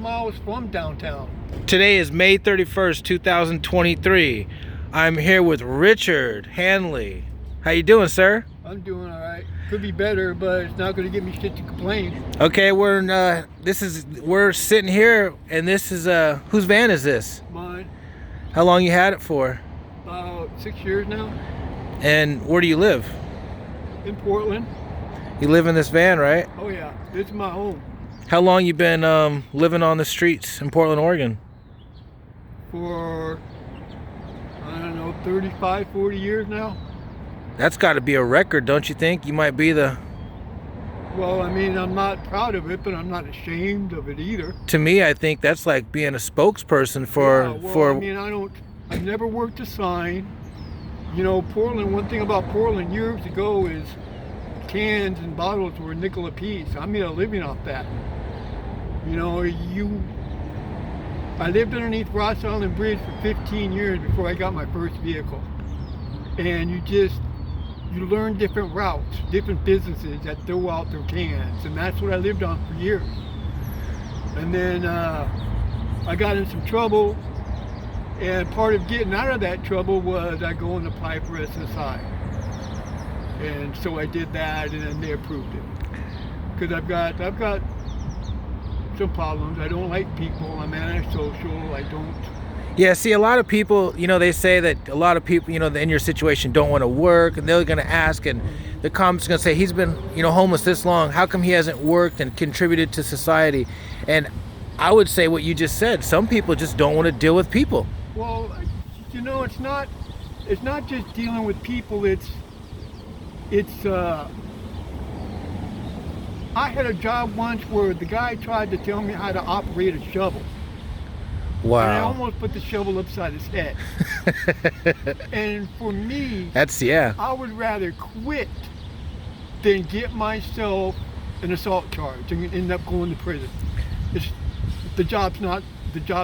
miles from downtown. Today is May 31st, 2023. I'm here with Richard Hanley. How you doing, sir? I'm doing all right. Could be better, but it's not going to get me shit to complain. Okay, we're sitting here, and this is whose van is this? Mine. How long you had it for? About 6 years now. And where do you live? In Portland. You live in this van, right? Oh yeah, it's my home. How long you been living on the streets in Portland, Oregon? For, I don't know, 35, 40 years now. That's got to be a record, don't you think? You might be the... Well, I mean, I'm not proud of it, but I'm not ashamed of it either. To me, I think that's like being a spokesperson for... I mean, I've never worked a sign. You know, Portland, one thing about Portland years ago is cans and bottles were a nickel a piece. I made a living off that. You know, I lived underneath Ross Island Bridge for 15 years before I got my first vehicle. And you learn different routes, different businesses that throw out their cans, and that's what I lived on for years. And then I got in some trouble, and part of getting out of that trouble was I go and apply for SSI. And so I did that, and then they approved it. Because I've got some problems. I don't like people. I'm antisocial. I don't. Yeah, see, a lot of people, you know, they say that a lot of people, you know, in your situation don't want to work, and they're going to ask, and the comments going to say, he's been, you know, homeless this long. How come he hasn't worked and contributed to society? And I would say what you just said. Some people just don't want to deal with people. Well, you know, it's not just dealing with people. It's I had a job once where the guy tried to tell me how to operate a shovel. Wow. And I almost put the shovel upside his head. And for me, I would rather quit than get myself an assault charge and end up going to prison. The job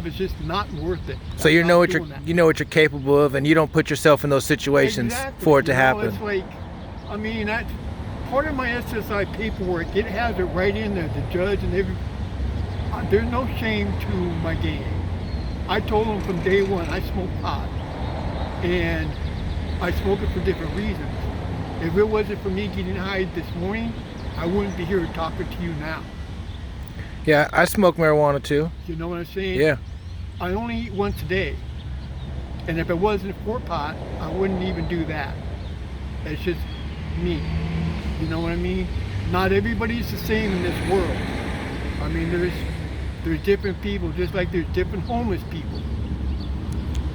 is just not worth it. So you know what you're capable of, and you don't put yourself in those situations for it to happen. It's like, I mean, that's part of my SSI paperwork. It has it right in there. The judge and there's no shame to my game. I told them from day one I smoke pot, and I smoke it for different reasons. If it wasn't for me getting high this morning, I wouldn't be here talking to you now. Yeah, I smoke marijuana too. You know what I'm saying? Yeah. I only eat once a day, and if it wasn't for pot, I wouldn't even do that. It's just me. You know what I mean? Not everybody's the same in this world. I mean, there's different people, just like there's different homeless people.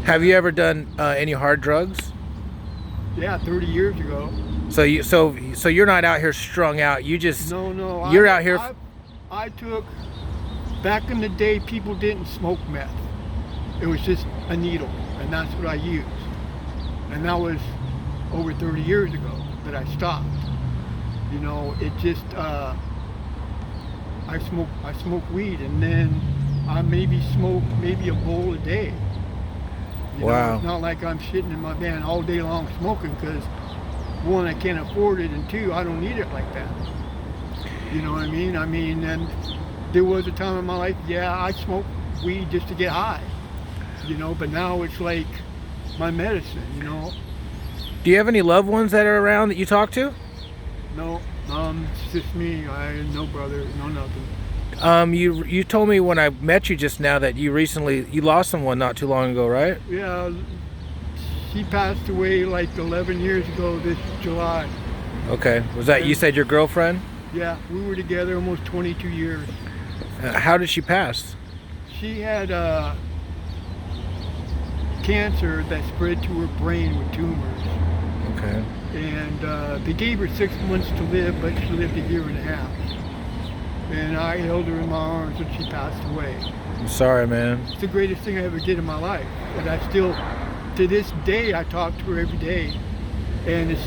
Have you ever done any hard drugs? Yeah, 30 years ago. So you're not out here strung out. You just No. You're out here. I took, back in the day, people didn't smoke meth. It was just a needle, and that's what I used. And that was over 30 years ago that I stopped. You know, it just I smoke weed, and then I smoke maybe a bowl a day. You know, it's not like I'm sitting in my van all day long smoking, because one, I can't afford it, and two, I don't need it like that. You know what I mean? And there was a time in my life, I smoked weed just to get high. You know, but now it's like my medicine, you know. Do you have any loved ones that are around that you talk to? No, it's just me. I have no brother, no nothing. You told me when I met you just now that you lost someone not too long ago, right? Yeah, she passed away like 11 years ago this July. Okay, was that, you said, your girlfriend? Yeah, we were together almost 22 years. How did she pass? She had cancer that spread to her brain with tumors. Okay. And they gave her 6 months to live, but she lived a year and a half. And I held her in my arms when she passed away. I'm sorry, man. It's the greatest thing I ever did in my life. And I still, to this day, I talk to her every day. And it's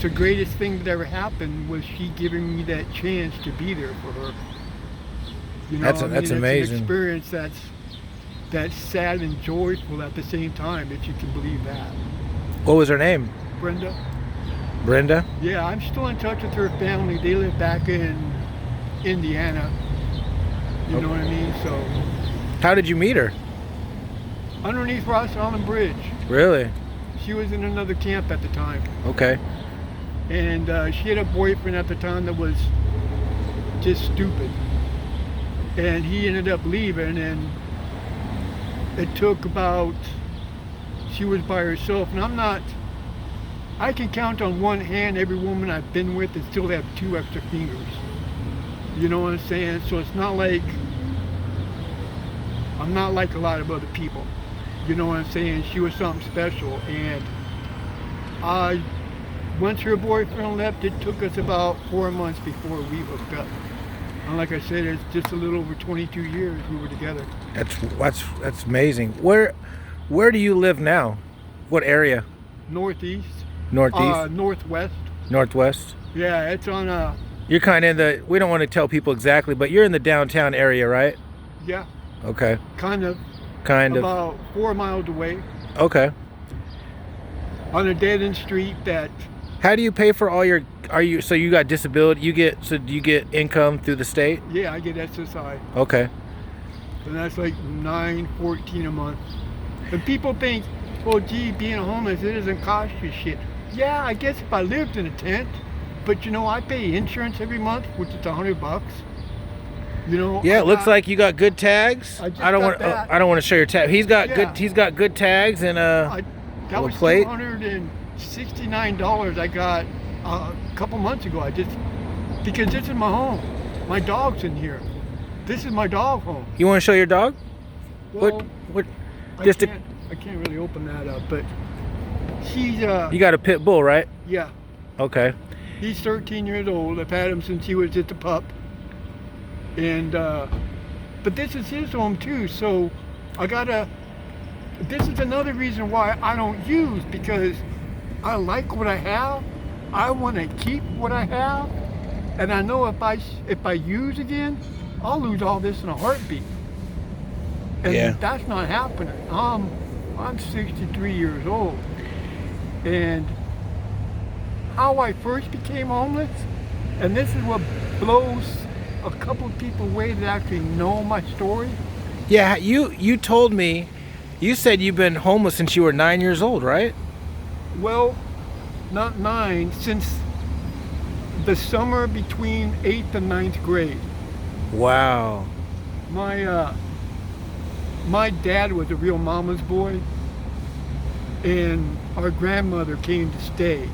the greatest thing that ever happened was she giving me that chance to be there for her. You know, that's amazing. It's an experience that's sad and joyful at the same time, if you can believe that. What was her name? Brenda. Brenda? Yeah, I'm still in touch with her family. They live back in Indiana. You know what I mean? So How did you meet her? underneath Ross Island Bridge. Really? She was in another camp at the time. Okay. And she had a boyfriend at the time that was just stupid. And he ended up leaving, and it took about, she was by herself. And I can count on one hand every woman I've been with and still have 2 extra fingers. You know what I'm saying? So it's not like, I'm not like a lot of other people. You know what I'm saying? She was something special. And once her boyfriend left, it took us about 4 months before we hooked up. And like I said, it's just a little over 22 years we were together. That's amazing. Where do you live now? What area? Northeast. Northeast? Northwest. Northwest? Yeah, it's on You're kind of in the, we don't want to tell people exactly, but you're in the downtown area, right? yeah, Okay. kind of About. 4 miles away Okay. on a dead-end street that, How do you pay for all your, so you got disability, do you get income through the state? yeah, I get SSI. Okay. And that's like $9.14 a month. And people think, well, gee, being homeless, it doesn't cost you shit. Yeah, I guess if I lived in a tent, but you know, I pay insurance every month, which is $100. You know. Yeah, it looks like you got good tags. I just I don't got want. that. I don't want to show your tag. He's got Yeah. good. He's got good tags and that little was plate. $269 I got a couple months ago. Because this is my home. My dog's in here. This is my dog home. You want to show your dog? Well, What? I Just can't really open that up, but he's you got a pit bull, right? yeah. Okay. He's 13 years old. I've had him since he was just a pup. And, but this is his home too, so this is another reason why I don't use, because I like what I have. I want to keep what I have. And I know if I use again, I'll lose all this in a heartbeat. And Yeah. that's not happening. I'm 63 years old. And how I first became homeless, and this is what blows a couple of people away that actually know my story. Yeah. You told me. You said you've been homeless since you were 9 years old, right? Well, not 9, since the summer between 8th and 9th grade. Wow. My dad was a real mama's boy, and our grandmother came to stay.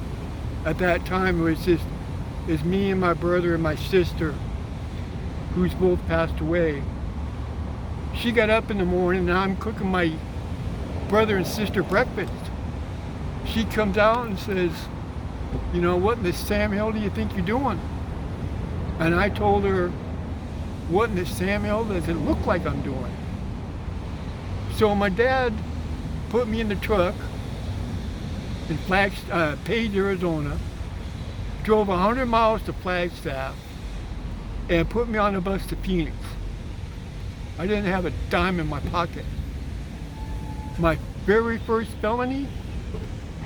At that time, it was me and my brother and my sister, who's both passed away. She got up in the morning, and I'm cooking my brother and sister breakfast. She comes out and says, you know, what in the Sam Hill do you think you're doing? And I told her, what in the Sam Hill does it look like I'm doing? So my dad put me in the truck in Page, Arizona, drove 100 miles to Flagstaff, and put me on a bus to Phoenix. I didn't have a dime in my pocket. My very first felony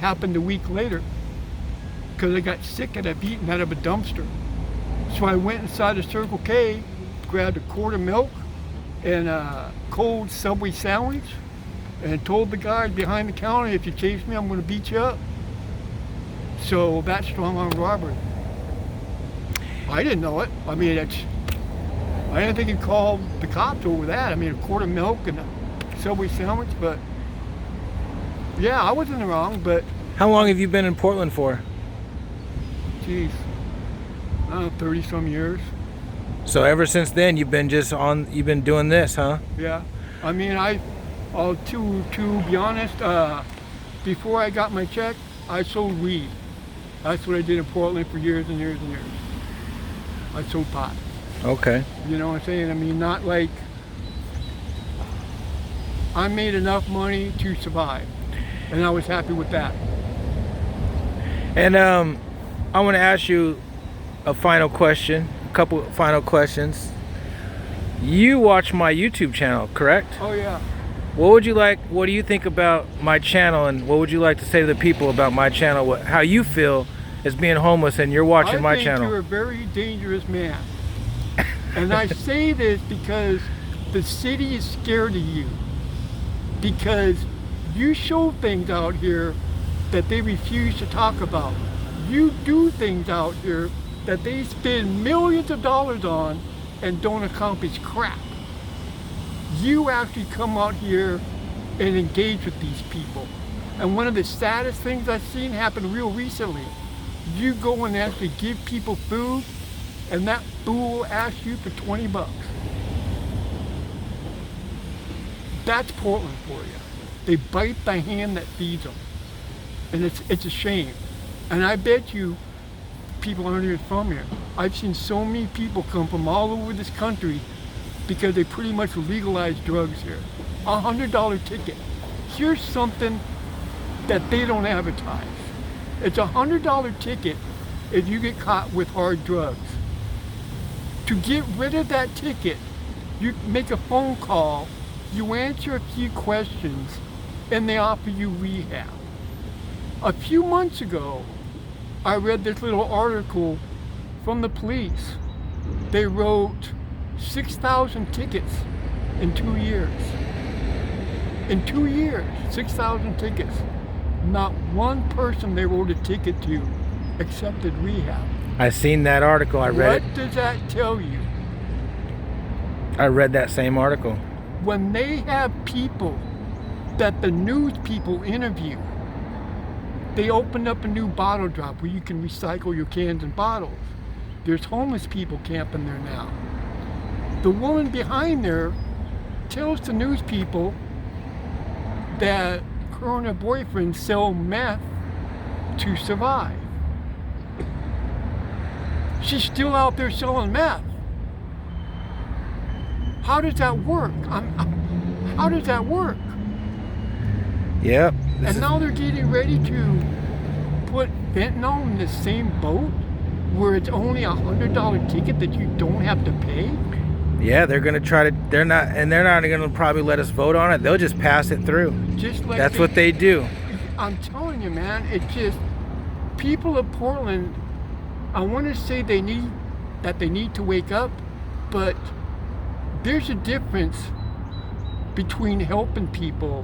happened a week later because I got sick and I'd eaten out of a dumpster. So I went inside a Circle K, grabbed a quart of milk and a cold Subway sandwich, and told the guy behind the counter, if you chase me, I'm going to beat you up. So that's strong arm robbery. I didn't know it. I mean, I didn't think he'd call the cops over that. I mean, a quart of milk and a Subway sandwich, but yeah, I was in the wrong, but How long have you been in Portland for? geez, I don't know, 30 some years. So ever since then, you've been doing this, huh? Yeah. I mean, to be honest, before I got my check, I sold weed. That's what I did in Portland for years and years and years. I sold pot. Okay. You know what I'm saying? I mean, not like, I made enough money to survive, and I was happy with that. And I want to ask you a final question, a couple final questions. You watch my YouTube channel, correct? Oh yeah. What do you think about my channel, and what would you like to say to the people about my channel? How you feel as being homeless and you're watching my I think channel? you're a very dangerous man. And I say this because the city is scared of you. Because you show things out here that they refuse to talk about. You do things out here that they spend millions of dollars on and don't accomplish crap. You actually come out here and engage with these people. And one of the saddest things I've seen happen real recently, you go and actually give people food, and that fool will ask you for 20 bucks. That's Portland for you. They bite the hand that feeds them. And it's a shame. And I bet you people aren't even from here. I've seen so many people come from all over this country because they pretty much legalized drugs here. $100 ticket. Here's something that they don't advertise. It's a $100 ticket if you get caught with hard drugs. To get rid of that ticket, you make a phone call, you answer a few questions, and they offer you rehab. A few months ago, I read this little article from the police. They wrote 6,000 tickets in 2 years. In 2 years, 6,000 tickets. Not one person they wrote a ticket to accepted rehab. I seen that article. I read it. What does that tell you? I read that same article. When they have people that the news people interview, they opened up a new bottle drop where you can recycle your cans and bottles. There's homeless people camping there now. The woman behind there tells the news people that her and her boyfriend sell meth to survive. She's still out there selling meth. How does that work? How does that work? Yep. And now they're getting ready to put fentanyl in the same boat where it's only $100 ticket that you don't have to pay? Yeah, they're gonna try to. They're not gonna probably let us vote on it. They'll just pass it through. Just like That's what they do. I'm telling you, man. It just people of Portland. I want to say they need to wake up, but there's a difference between helping people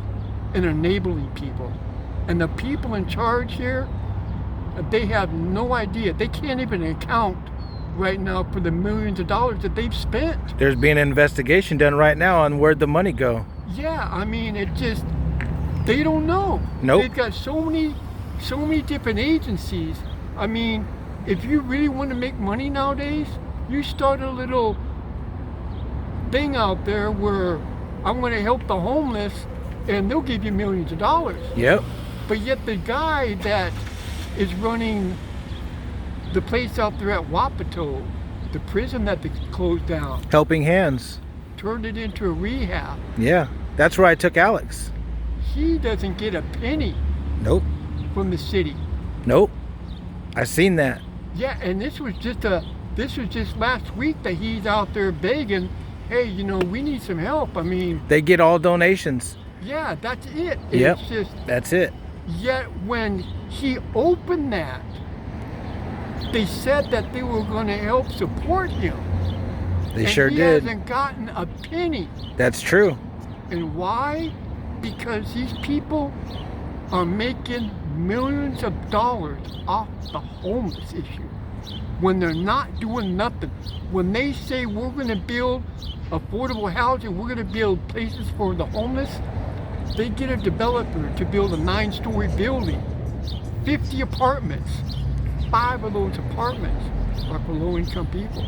and enabling people. And the people in charge here, they have no idea. They can't even account right now for the millions of dollars that they've spent. There's being an investigation done right now on where'd the money go. Yeah, I mean, they don't know. Nope. They've got so many different agencies. I mean, if you really want to make money nowadays, you start a little thing out there where I'm going to help the homeless and they'll give you millions of dollars. Yep. But yet the guy that is running the place out there at Wapato, the prison that they closed down, Helping Hands. turned it into a rehab. Yeah. That's where I took Alex. He doesn't get a penny Nope. from the city. Nope. I seen that. Yeah, and this was just last week that he's out there begging, hey, we need some help. I mean, They get all donations. yeah, that's it. Yep. It's just, That's it. yet when he opened that, they said that they were going to help support him. They and sure he did. hasn't gotten a penny. That's true. And why? Because these people are making millions of dollars off the homeless issue when they're not doing nothing. When they say we're going to build affordable housing, we're going to build places for the homeless, they get a developer to build a 9-story building, 50 apartments. 5 of those apartments are for low-income people.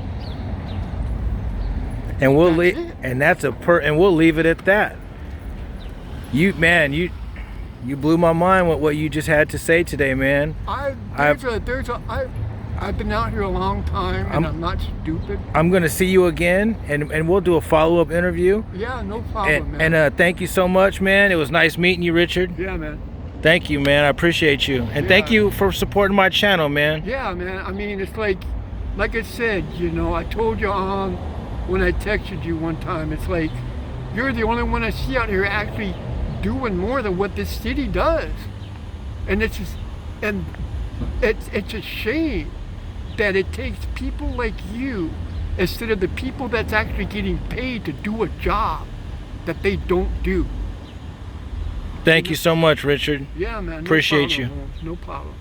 And we'll That's leave, it. and that's and we'll leave it at that. You blew my mind with what you just had to say today, man. I've been out here a long time, and I'm not stupid. I'm gonna see you again, and we'll do a follow-up interview. Yeah, no problem, man. And thank you so much, man. It was nice meeting you, Richard. Yeah, man. Thank you, man. I appreciate you, and thank Yeah. you for supporting my channel, man. Yeah, man. I mean, it's like I said, I told you when I texted you one time, it's like you're the only one I see out here actually doing more than what this city does, and it's a shame that it takes people like you instead of the people that's actually getting paid to do a job that they don't do. Thank you so much, Richard. Yeah, man. No Appreciate problem, you. Holmes, no problem.